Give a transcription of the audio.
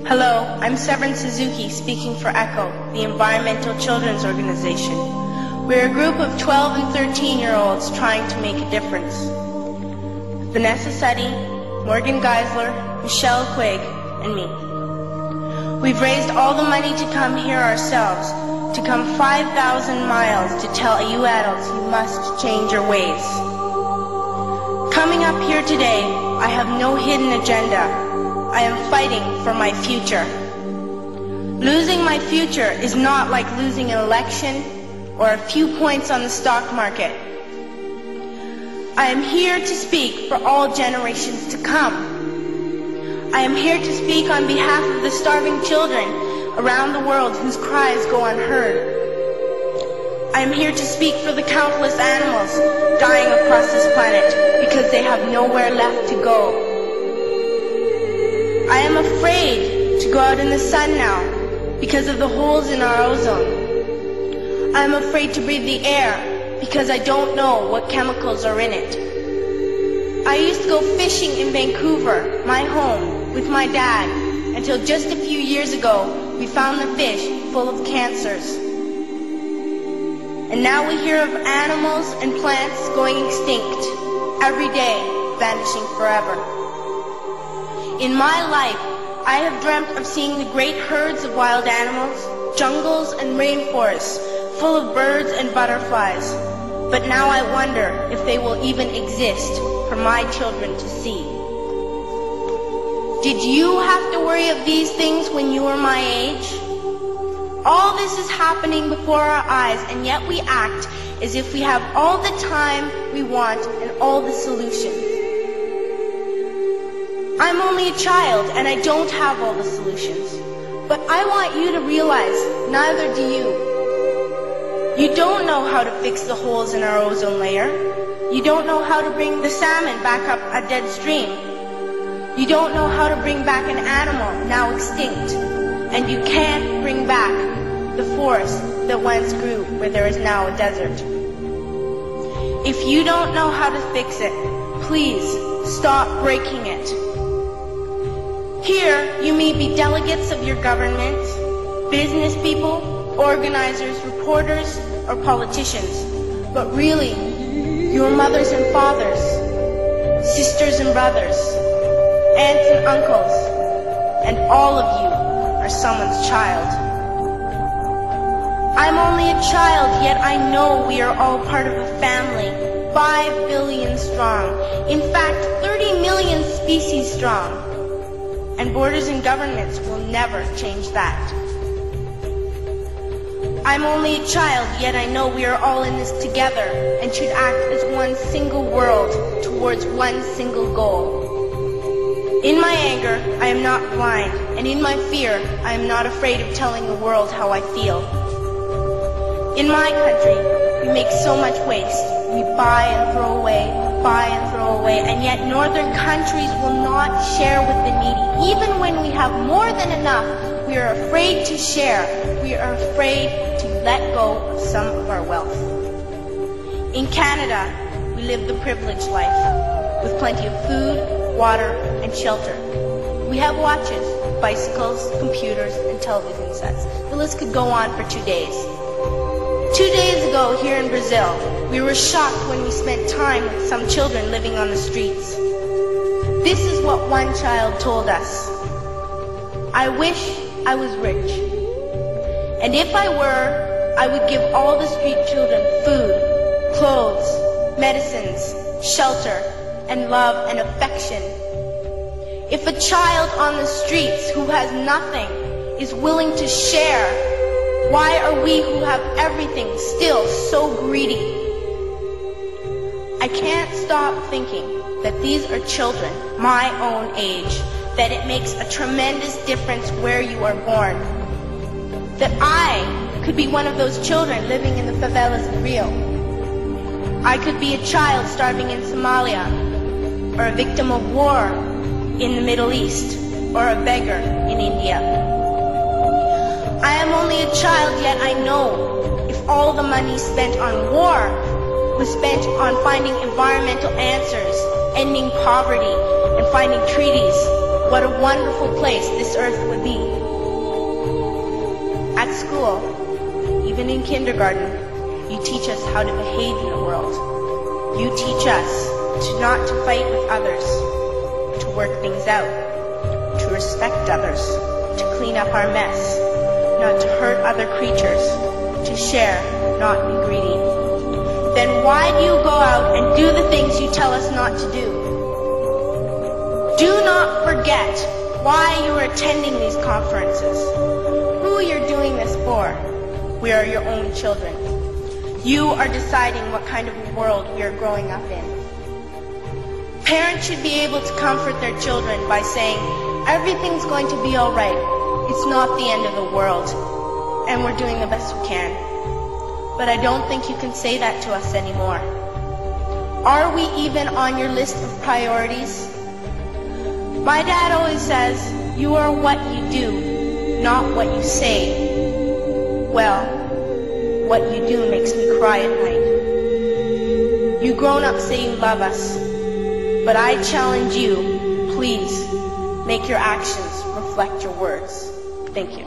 Hello, I'm Severn Suzuki speaking for ECHO, the Environmental Children's Organization. We're a group of 12 and 13-year-olds trying to make a difference. Vanessa Suddy, Morgan Geisler, Michelle Quigg, and me. We've raised all the money to come here ourselves, to come 5,000 miles to tell you adults you must change your ways. Coming up here today, I have no hidden agenda. I am fighting for my future. Losing my future is not like losing an election or a few points on the stock market. I am here to speak for all generations to come. I am here to speak on behalf of the starving children around the world whose cries go unheard. I am here to speak for the countless animals dying across this planet because they have nowhere left to go. I am afraid to go out in the sun now because of the holes in our ozone. I am afraid to breathe the air because I don't know what chemicals are in it. I used to go fishing in Vancouver, my home, with my dad, until just a few years ago we found the fish full of cancers. And now we hear of animals and plants going extinct, every day vanishing forever. In my life, I have dreamt of seeing the great herds of wild animals, jungles and rainforests full of birds and butterflies. But now I wonder if they will even exist for my children to see. Did you have to worry of these things when you were my age? All this is happening before our eyes, and yet we act as if we have all the time we want and all the solutions. I'm only a child and I don't have all the solutions. But I want you to realize, neither do you. You don't know how to fix the holes in our ozone layer. You don't know how to bring the salmon back up a dead stream. You don't know how to bring back an animal now extinct. And you can't bring back the forest that once grew where there is now a desert. If you don't know how to fix it, please stop breaking it. Here, you may be delegates of your government, business people, organizers, reporters, or politicians, but really, your mothers and fathers, sisters and brothers, aunts and uncles, and all of you are someone's child. I'm only a child, yet I know we are all part of a family, 5 billion strong, in fact 30 million species strong. And borders and governments will never change that. I'm only a child, yet I know we are all in this together and should act as one single world towards one single goal. In my anger, I am not blind, and in my fear, I am not afraid of telling the world how I feel. In my country, we make so much waste. We buy and throw away, and yet northern countries will not share with the needy. Even when we have more than enough, we are afraid to share. We are afraid to let go of some of our wealth. In Canada, we live the privileged life, with plenty of food, water, and shelter. We have watches, bicycles, computers, and television sets. The list could go on for 2 days. 2 days ago, here in Brazil, we were shocked when we spent time with some children living on the streets. This is what one child told us. I wish I was rich. And if I were, I would give all the street children food, clothes, medicines, shelter, and love and affection. If a child on the streets who has nothing is willing to share, why are we who have everything still so greedy? I can't stop thinking that these are children my own age, that it makes a tremendous difference where you are born. That I could be one of those children living in the favelas in Rio. I could be a child starving in Somalia, or a victim of war in the Middle East, or a beggar in India. I am only a child, yet I know if all the money spent on war was spent on finding environmental answers, ending poverty, and finding treaties what a wonderful place this earth would be. At school, even in kindergarten, you teach us how to behave in the world. You teach us not to fight with others, to work things out, to respect others, to clean up our mess, not to hurt other creatures, to share, not be greedy. Then why do you go out and do the things you tell us not to do? Do not forget why you are attending these conferences, who you're doing this for. We are your own children. You are deciding what kind of world we are growing up in. Parents should be able to comfort their children by saying, everything's going to be all right. It's not the end of the world, and we're doing the best we can. But I don't think you can say that to us anymore. Are we even on your list of priorities? My dad always says, you are what you do, not what you say. Well, what you do makes me cry at night. You grown-ups say you love us, but I challenge you, please, make your actions reflect your words. Thank you.